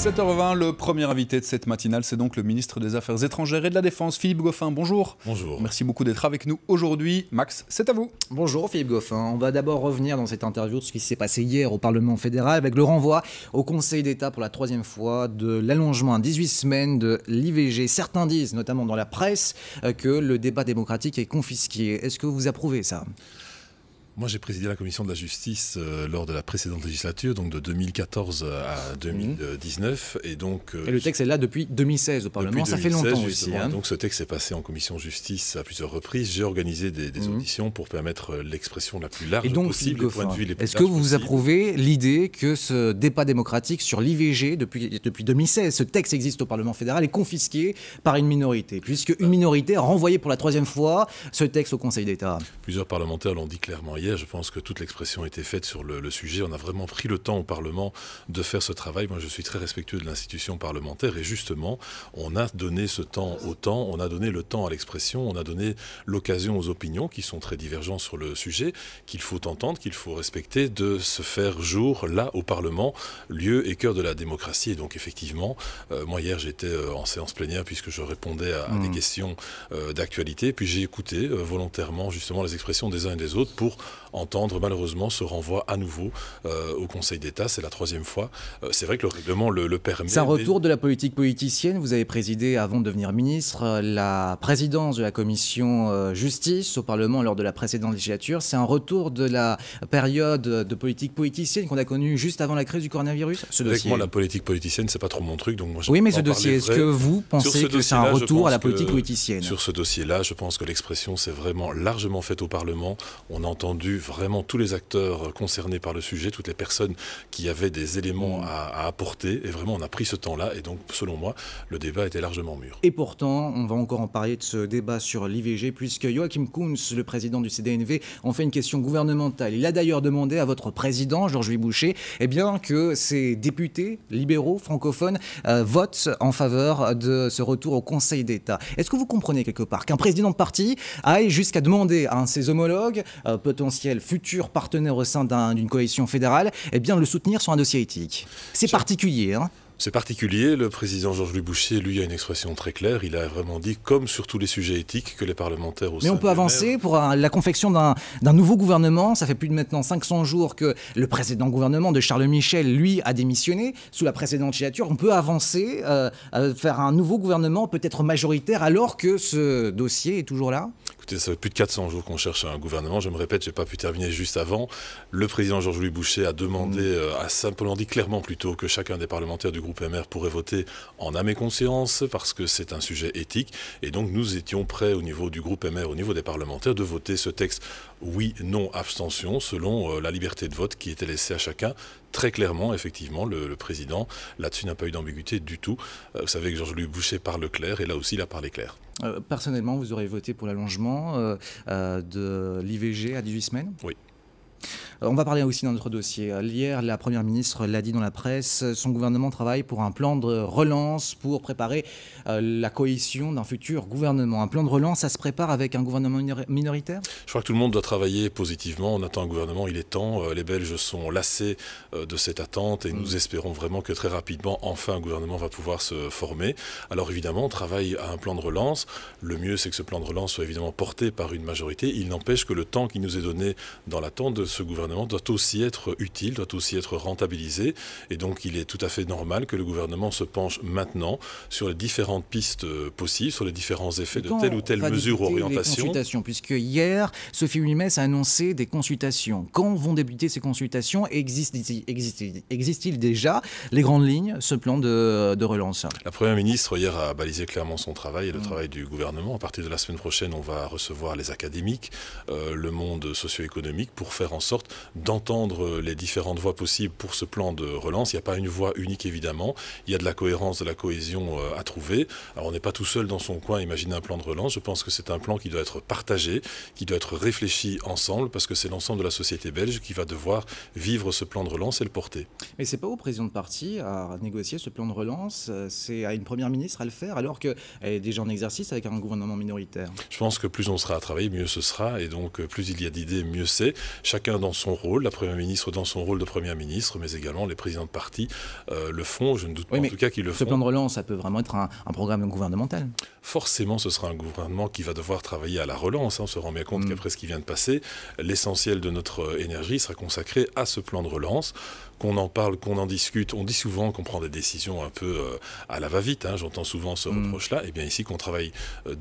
7h20, le premier invité de cette matinale, c'est donc le ministre des Affaires étrangères et de la Défense, Philippe Goffin. Bonjour. Bonjour. Merci beaucoup d'être avec nous aujourd'hui. Max, c'est à vous. Bonjour Philippe Goffin. On va d'abord revenir dans cette interview de ce qui s'est passé hier au Parlement fédéral avec le renvoi au Conseil d'État pour la troisième fois de l'allongement à 18 semaines de l'IVG. Certains disent, notamment dans la presse, que le débat démocratique est confisqué. Est-ce que vous approuvez ça ? Moi, j'ai présidé la commission de la justice lors de la précédente législature, donc de 2014 à 2019. Et le texte est là depuis 2016 au Parlement, ça fait longtemps aussi. Hein. Donc ce texte est passé en commission justice à plusieurs reprises. J'ai organisé des auditions pour permettre l'expression la plus large possible. Est-ce que vous approuvez l'idée que ce débat démocratique sur l'IVG depuis 2016, ce texte existe au Parlement fédéral, est confisqué par une minorité, puisque une minorité a renvoyé pour la troisième fois ce texte au Conseil d'État? Plusieurs parlementaires l'ont dit clairement hier. Je pense que toute l'expression a été faite sur le sujet. On a vraiment pris le temps au Parlement de faire ce travail. Moi, je suis très respectueux de l'institution parlementaire et justement, on a donné ce temps au temps, on a donné le temps à l'expression, on a donné l'occasion aux opinions qui sont très divergentes sur le sujet, qu'il faut entendre, qu'il faut respecter, de se faire jour là au Parlement, lieu et cœur de la démocratie. Et donc effectivement, moi hier j'étais en séance plénière puisque je répondais à des questions d'actualité. Puis j'ai écouté volontairement justement les expressions des uns et des autres pour entendre malheureusement ce renvoi à nouveau au Conseil d'État. C'est la troisième fois. C'est vrai que le règlement le permet. C'est un retour de la politique politicienne. Vous avez présidé, avant de devenir ministre, la présidence de la commission justice au Parlement lors de la précédente législature. C'est un retour de la période de politique politicienne qu'on a connue juste avant la crise du coronavirus. Avec moi, la politique politicienne, c'est pas trop mon truc. Donc moi, oui, mais ce dossier, est-ce que vous pensez que c'est un retour à la politique politicienne? Sur ce dossier-là, je pense que l'expression s'est vraiment largement faite au Parlement. On a entendu vraiment tous les acteurs concernés par le sujet, toutes les personnes qui avaient des éléments à apporter. Et vraiment, on a pris ce temps-là. Et donc, selon moi, le débat était largement mûr. Et pourtant, on va encore en parler de ce débat sur l'IVG, puisque Joachim Kunz, le président du CDNV, en fait une question gouvernementale. Il a d'ailleurs demandé à votre président, Georges-Louis Boucher, que ces députés libéraux, francophones, votent en faveur de ce retour au Conseil d'État. Est-ce que vous comprenez quelque part qu'un président de parti aille jusqu'à demander à un de ses homologues, potentiels futurs partenaires au sein d'une coalition fédérale, le soutenir sur un dossier éthique? C'est particulier, hein? C'est particulier. Le président Georges-Louis Boucher, lui, a une expression très claire. Il a vraiment dit, comme sur tous les sujets éthiques, que les parlementaires au sein. Mais on peut avancer pour la confection d'un nouveau gouvernement. Ça fait plus de maintenant 500 jours que le précédent gouvernement de Charles Michel, lui, a démissionné sous la précédente législature. On peut avancer, faire un nouveau gouvernement, peut-être majoritaire, alors que ce dossier est toujours là? Écoutez, ça fait plus de 400 jours qu'on cherche un gouvernement. Je me répète, je n'ai pas pu terminer juste avant. Le président Georges-Louis Boucher a demandé, a simplement dit clairement plutôt que chacun des parlementaires du groupe MR pourrait voter en âme et conscience parce que c'est un sujet éthique. Et donc nous étions prêts au niveau du groupe MR, au niveau des parlementaires, de voter ce texte oui, non, abstention, selon la liberté de vote qui était laissée à chacun. Très clairement, effectivement, le président, là-dessus, n'a pas eu d'ambiguïté du tout. Vous savez que Georges-Louis Boucher parle clair, et là aussi, il a parlé clair. Personnellement, vous aurez voté pour l'allongement de l'IVG à 18 semaines? Oui. On va parler aussi d'un autre dossier. Hier, la Première ministre l'a dit dans la presse, son gouvernement travaille pour un plan de relance pour préparer la coalition d'un futur gouvernement. Un plan de relance, ça se prépare avec un gouvernement minoritaire? Je crois que tout le monde doit travailler positivement. On attend un gouvernement, il est temps. Les Belges sont lassés de cette attente et nous espérons vraiment que très rapidement, enfin, un gouvernement va pouvoir se former. Alors évidemment, on travaille à un plan de relance. Le mieux, c'est que ce plan de relance soit évidemment porté par une majorité. Il n'empêche que le temps qui nous est donné dans l'attente de ce gouvernement doit aussi être utile, doit aussi être rentabilisé. Et donc, il est tout à fait normal que le gouvernement se penche maintenant sur les différentes pistes possibles, sur les différents effets de telle ou telle mesure ou orientation. Puisque hier, Sophie Wilmès a annoncé des consultations. Quand vont débuter ces consultations? Existe-t-il déjà les grandes lignes, ce plan de relance? La Première ministre, hier, a balisé clairement son travail et le travail du gouvernement. À partir de la semaine prochaine, on va recevoir les académiques, le monde socio-économique, pour faire en sorte d'entendre les différentes voies possibles pour ce plan de relance. Il n'y a pas une voie unique, évidemment. Il y a de la cohérence, de la cohésion à trouver. Alors, on n'est pas tout seul dans son coin à imaginer un plan de relance. Je pense que c'est un plan qui doit être partagé, qui doit être réfléchi ensemble, parce que c'est l'ensemble de la société belge qui va devoir vivre ce plan de relance et le porter. Mais ce n'est pas au président de parti à négocier ce plan de relance, c'est à une première ministre à le faire, alors qu'elle est déjà en exercice avec un gouvernement minoritaire. Je pense que plus on sera à travailler, mieux ce sera. Et donc, plus il y a d'idées, mieux c'est. Chacun chacun dans son rôle, la Première ministre dans son rôle de Première ministre, mais également les présidents de parti le font. Je ne doute pas en tout cas qu'ils le font. Ce plan de relance, ça peut vraiment être un programme gouvernemental. Forcément, ce sera un gouvernement qui va devoir travailler à la relance. On se rend bien compte qu'après ce qui vient de passer, l'essentiel de notre énergie sera consacré à ce plan de relance. Qu'on en parle, qu'on en discute. On dit souvent qu'on prend des décisions un peu à la va-vite. J'entends souvent ce reproche-là. Et bien ici, qu'on travaille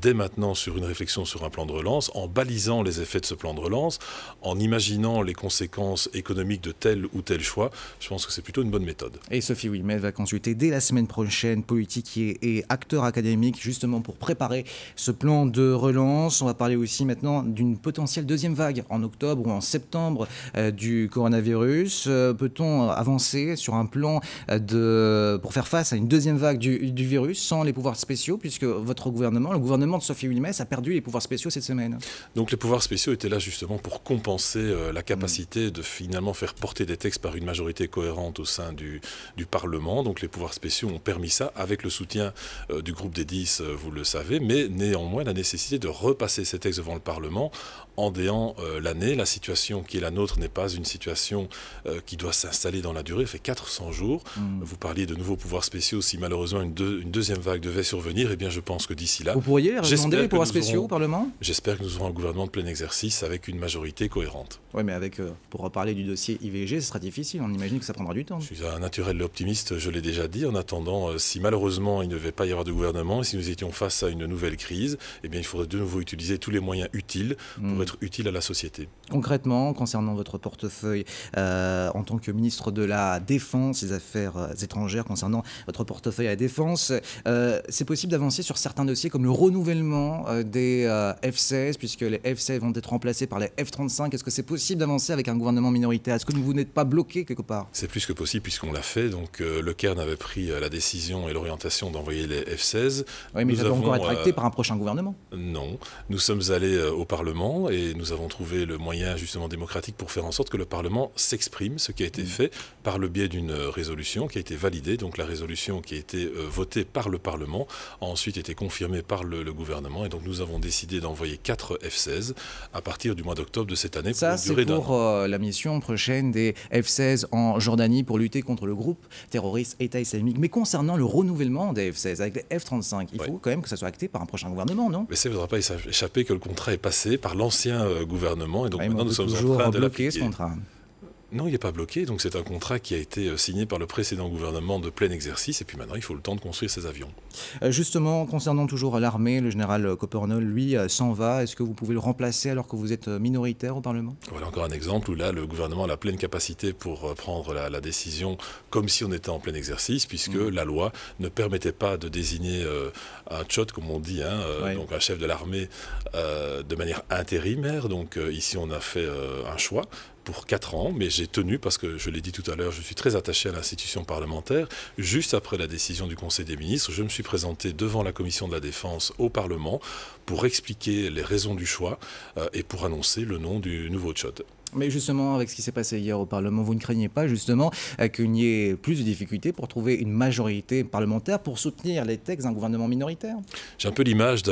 dès maintenant sur une réflexion sur un plan de relance, en balisant les effets de ce plan de relance, en imaginant les conséquences économiques de tel ou tel choix. Je pense que c'est plutôt une bonne méthode. Et Sophie Wilmès va consulter dès la semaine prochaine politique et acteurs académiques justement pour préparer ce plan de relance. On va parler aussi maintenant d'une potentielle deuxième vague en octobre ou en septembre du coronavirus. Peut-on avancer sur un plan pour faire face à une deuxième vague du virus sans les pouvoirs spéciaux, puisque votre gouvernement, le gouvernement de Sophie Wilmès, a perdu les pouvoirs spéciaux cette semaine? Donc les pouvoirs spéciaux étaient là justement pour compenser la capacité de finalement faire porter des textes par une majorité cohérente au sein du Parlement. Donc les pouvoirs spéciaux ont permis ça avec le soutien du groupe des 10, vous le savez, mais néanmoins la nécessité de repasser ces textes devant le Parlement en déant l'année. La situation qui est la nôtre n'est pas une situation qui doit s'installer dans la durée, fait 400 jours. Vous parliez de nouveaux pouvoirs spéciaux. Si malheureusement une deuxième vague devait survenir, eh bien je pense que d'ici là... Vous pourriez demander les pouvoirs spéciaux au Parlement? J'espère que nous aurons un gouvernement de plein exercice avec une majorité cohérente. Oui, mais pour reparler du dossier IVG, ce sera difficile. On imagine que ça prendra du temps. Je suis un naturel optimiste, je l'ai déjà dit. En attendant, si malheureusement il ne devait pas y avoir de gouvernement, et si nous étions face à une nouvelle crise, eh bien il faudrait de nouveau utiliser tous les moyens utiles pour être utile à la société. Concrètement, concernant votre portefeuille en tant que ministre de la Défense, des Affaires étrangères, concernant votre portefeuille à la Défense, c'est possible d'avancer sur certains dossiers comme le renouvellement des F-16, puisque les F-16 vont être remplacés par les F-35. Est-ce que c'est possible d'avancer avec un gouvernement minoritaire? Est-ce que vous n'êtes pas bloqué quelque part? C'est plus que possible puisqu'on l'a fait. Donc le Cairn avait pris la décision et l'orientation d'envoyer les F-16. Oui, mais ça doit encore être acté par un prochain gouvernement. Non. Nous sommes allés au Parlement et nous avons trouvé le moyen justement démocratique pour faire en sorte que le Parlement s'exprime, ce qui a été fait par le biais d'une résolution qui a été validée. Donc la résolution qui a été votée par le Parlement a ensuite été confirmée par le gouvernement. Et donc nous avons décidé d'envoyer 4 F-16 à partir du mois d'octobre de cette année. Ça, c'est pour la mission prochaine des F-16 en Jordanie pour lutter contre le groupe terroriste État islamique. Mais concernant le renouvellement des F-16 avec les F-35, il faut quand même que ça soit acté par un prochain gouvernement, non? Mais ça ne voudra pas échapper que le contrat est passé par l'ancien gouvernement. Et donc maintenant nous sommes en train de bloquer ce contrat. Non, il n'est pas bloqué. Donc c'est un contrat qui a été signé par le précédent gouvernement de plein exercice. Et puis maintenant, il faut le temps de construire ces avions. Justement, concernant toujours l'armée, le général Copernol, lui, s'en va. Est-ce que vous pouvez le remplacer alors que vous êtes minoritaire au Parlement? Voilà encore un exemple où là, le gouvernement a la pleine capacité pour prendre la décision comme si on était en plein exercice, puisque la loi ne permettait pas de désigner un tchot, comme on dit, donc un chef de l'armée, de manière intérimaire. Donc ici, on a fait un choix pour 4 ans, mais j'ai tenu, parce que je l'ai dit tout à l'heure, je suis très attaché à l'institution parlementaire. Juste après la décision du Conseil des ministres, je me suis présenté devant la Commission de la Défense au Parlement pour expliquer les raisons du choix et pour annoncer le nom du nouveau tchot. Mais justement, avec ce qui s'est passé hier au Parlement, vous ne craignez pas justement qu'il n'y ait plus de difficultés pour trouver une majorité parlementaire pour soutenir les textes d'un gouvernement minoritaire? J'ai un peu l'image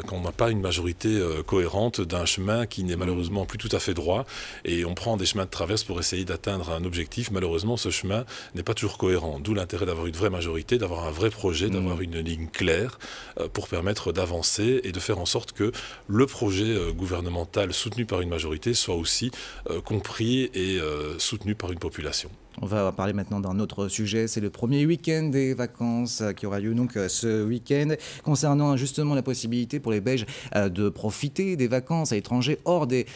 qu'on n'a pas une majorité cohérente d'un chemin qui n'est malheureusement plus tout à fait droit et on prend des chemins de traverse pour essayer d'atteindre un objectif. Malheureusement, ce chemin n'est pas toujours cohérent. D'où l'intérêt d'avoir une vraie majorité, d'avoir un vrai projet, d'avoir une ligne claire pour permettre d'avancer et de faire en sorte que le projet gouvernemental soutenu par une majorité soit aussi compris et soutenu par une population. On va parler maintenant d'un autre sujet, c'est le premier week-end des vacances qui aura lieu donc ce week-end, concernant justement la possibilité pour les Belges de profiter des vacances à l'étranger hors des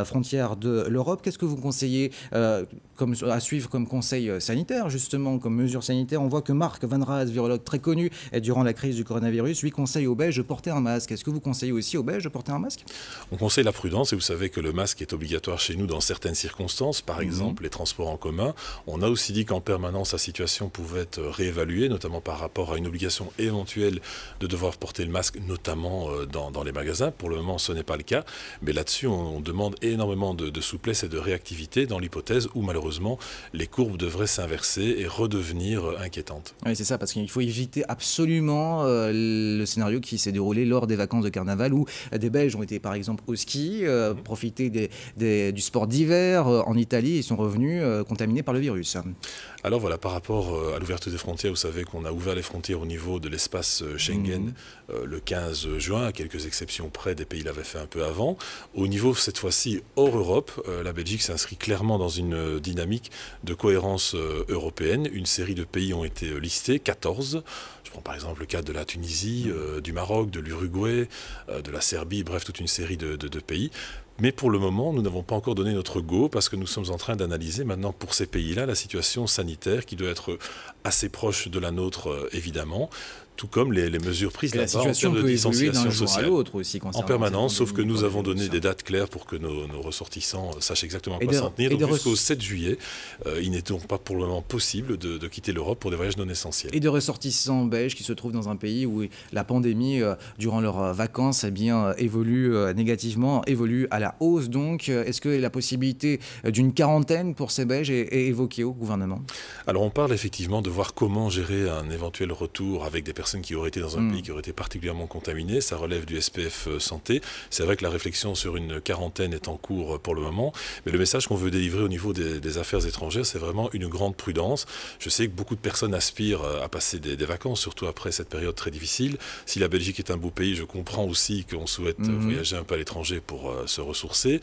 frontières de l'Europe. Qu'est-ce que vous conseillez à suivre comme conseil sanitaire, justement, comme mesure sanitaire? On voit que Marc Van Raas, virologue très connu durant la crise du coronavirus, lui conseille aux Belges de porter un masque. Est-ce que vous conseillez aussi aux Belges de porter un masque? On conseille la prudence et vous savez que le masque est obligatoire chez nous dans certaines circonstances, par exemple les transports en commun. On a aussi dit qu'en permanence, la situation pouvait être réévaluée, notamment par rapport à une obligation éventuelle de devoir porter le masque, notamment dans les magasins. Pour le moment, ce n'est pas le cas. Mais là-dessus, on demande énormément de souplesse et de réactivité dans l'hypothèse où, malheureusement, malheureusement, les courbes devraient s'inverser et redevenir inquiétantes. Oui, c'est ça, parce qu'il faut éviter absolument le scénario qui s'est déroulé lors des vacances de carnaval où des Belges ont été par exemple au ski, profiter du sport d'hiver en Italie et sont revenus contaminés par le virus. Alors voilà, par rapport à l'ouverture des frontières, vous savez qu'on a ouvert les frontières au niveau de l'espace Schengen le 15 juin, à quelques exceptions près, des pays l'avaient fait un peu avant. Au niveau, cette fois-ci, hors Europe, la Belgique s'inscrit clairement dans une dynamique de cohérence européenne. Une série de pays ont été listés, 14. Je prends par exemple le cas de la Tunisie, du Maroc, de l'Uruguay, de la Serbie, bref, toute une série de pays. Mais pour le moment, nous n'avons pas encore donné notre go parce que nous sommes en train d'analyser maintenant pour ces pays-là la situation sanitaire qui doit être assez proche de la nôtre, évidemment. Tout comme les mesures prises là-bas en termes de distanciation sociale. Aussi, en permanence, sauf que nous avons donné des dates claires pour que nos ressortissants sachent exactement à quoi s'en tenir. Donc jusqu'au 7 juillet, il n'est donc pas pour le moment possible de quitter l'Europe pour des voyages non essentiels. Et de ressortissants belges qui se trouvent dans un pays où la pandémie, durant leurs vacances, eh bien, évolue négativement, évolue à la hausse. Donc, est-ce que la possibilité d'une quarantaine pour ces Belges est évoquée au gouvernement? Alors, on parle effectivement de voir comment gérer un éventuel retour avec des personnes qui auraient été dans un pays qui aurait été particulièrement contaminé. Ça relève du SPF santé. C'est vrai que la réflexion sur une quarantaine est en cours pour le moment, mais le message qu'on veut délivrer au niveau des affaires étrangères, c'est vraiment une grande prudence. Je sais que beaucoup de personnes aspirent à passer des vacances, surtout après cette période très difficile. Si la Belgique est un beau pays, je comprends aussi qu'on souhaite voyager un peu à l'étranger pour se ressourcer.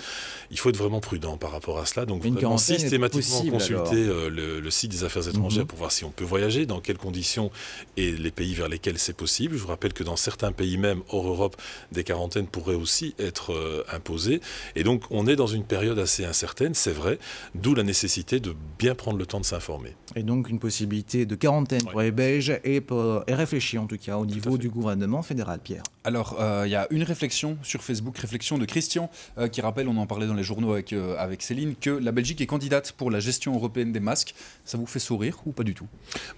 Il faut être vraiment prudent par rapport à cela. Donc vraiment systématiquement consulter le site des affaires étrangères pour voir si on peut voyager, dans quelles conditions et les pays vers lesquels c'est possible. Je vous rappelle que dans certains pays même hors Europe, des quarantaines pourraient aussi être imposées. Et donc on est dans une période assez incertaine, c'est vrai, d'où la nécessité de bien prendre le temps de s'informer. Et donc une possibilité de quarantaine pour les Belges est réfléchie en tout cas au niveau du gouvernement fédéral, Pierre. Alors il y a une réflexion sur Facebook, réflexion de Christian, qui rappelle, on en parlait dans les journaux avec Céline, que la Belgique est candidate pour la gestion européenne des masques. Ça vous fait sourire ou pas du tout?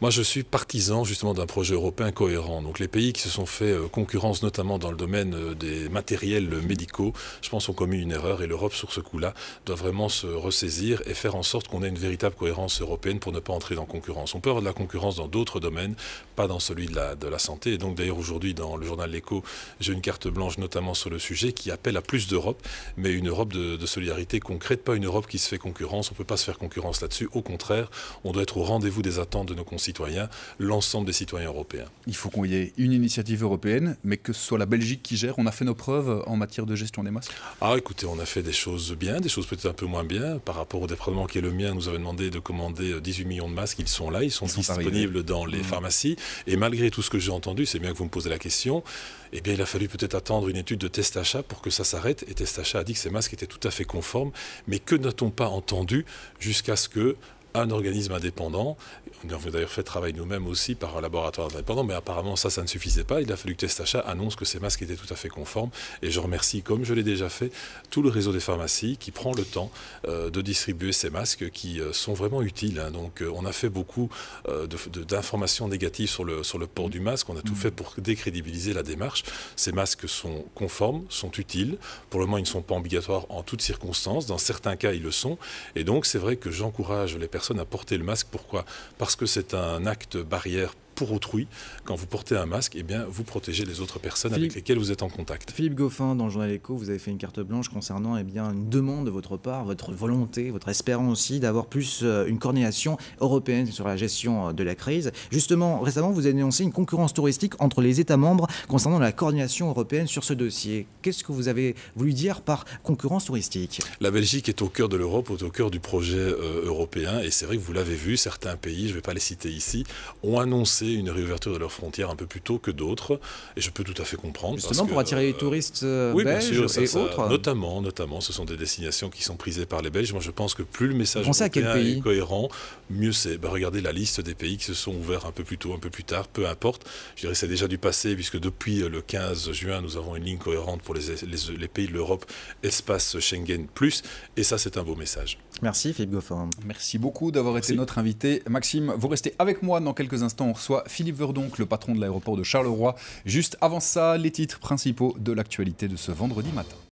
Moi je suis partisan justement d'un projet européen cohérent. Donc les pays qui se sont fait concurrence, notamment dans le domaine des matériels médicaux, je pense ont commis une erreur et l'Europe sur ce coup-là doit vraiment se ressaisir et faire en sorte qu'on ait une véritable cohérence européenne pour ne pas entrer dans concurrence. On peut avoir de la concurrence dans d'autres domaines, pas dans celui de la santé. Et donc d'ailleurs aujourd'hui dans le journal L'Écho, j'ai une carte blanche notamment sur le sujet qui appelle à plus d'Europe, mais une Europe de solidarité concrète, pas une Europe qui se fait concurrence. On ne peut pas se faire concurrence là-dessus. Au contraire, on doit être au rendez-vous des attentes de nos concitoyens, l'ensemble des citoyens européens. Il faut qu'on y ait une initiative européenne, mais que ce soit la Belgique qui gère. On a fait nos preuves en matière de gestion des masques. Ah écoutez, on a fait des choses bien, des choses peut-être un peu moins bien. Par rapport au département qui est le mien, nous avait demandé de commander 18 millions de masques. Ils sont là, ils sont disponibles dans les pharmacies. Et malgré tout ce que j'ai entendu, c'est bien que vous me posez la question, eh bien il a fallu peut-être attendre une étude de test achat pour que ça s'arrête. Et test achat a dit que ces masques étaient tout à fait conformes. Mais que n'a-t-on pas entendu jusqu'à ce que un organisme indépendant, on a d'ailleurs fait travail nous-mêmes aussi par un laboratoire indépendant, mais apparemment ça ne suffisait pas. Il a fallu que Test Achat annonce que ces masques étaient tout à fait conformes. Et je remercie, comme je l'ai déjà fait, tout le réseau des pharmacies qui prend le temps de distribuer ces masques qui sont vraiment utiles. Donc on a fait beaucoup d'informations négatives sur le port du masque. On a tout fait pour décrédibiliser la démarche. Ces masques sont conformes, sont utiles. Pour le moment, ils ne sont pas obligatoires en toutes circonstances. Dans certains cas, ils le sont. Et donc c'est vrai que j'encourage les personnes à porter le masque. Pourquoi? Parce que c'est un acte barrière pour autrui. Quand vous portez un masque, eh bien, vous protégez les autres personnes avec lesquelles vous êtes en contact. Philippe Goffin, dans le journal Écho, vous avez fait une carte blanche concernant une demande de votre part, votre volonté, votre espérance aussi d'avoir plus une coordination européenne sur la gestion de la crise. Justement, récemment, vous avez dénoncé une concurrence touristique entre les États membres concernant la coordination européenne sur ce dossier. Qu'est-ce que vous avez voulu dire par concurrence touristique? La Belgique est au cœur de l'Europe, au cœur du projet européen, et c'est vrai que vous l'avez vu, certains pays, je ne vais pas les citer ici, ont annoncé une réouverture de leurs frontières un peu plus tôt que d'autres, et je peux tout à fait comprendre. Justement pour attirer les touristes oui, belges bien sûr, et autres. Notamment, ce sont des destinations qui sont prisées par les Belges. Moi, je pense que plus le message européen est cohérent, mieux c'est. Regardez la liste des pays qui se sont ouverts un peu plus tôt, un peu plus tard, peu importe. Je dirais que c'est déjà du passé, puisque depuis le 15 juin, nous avons une ligne cohérente pour les pays de l'Europe, espace Schengen+, et ça, c'est un beau message. Merci Philippe Goffin. Merci beaucoup d'avoir été notre invité. Maxime, vous restez avec moi dans quelques instants. On reçoit Philippe Verdonck, le patron de l'aéroport de Charleroi. Juste avant ça, les titres principaux de l'actualité de ce vendredi matin.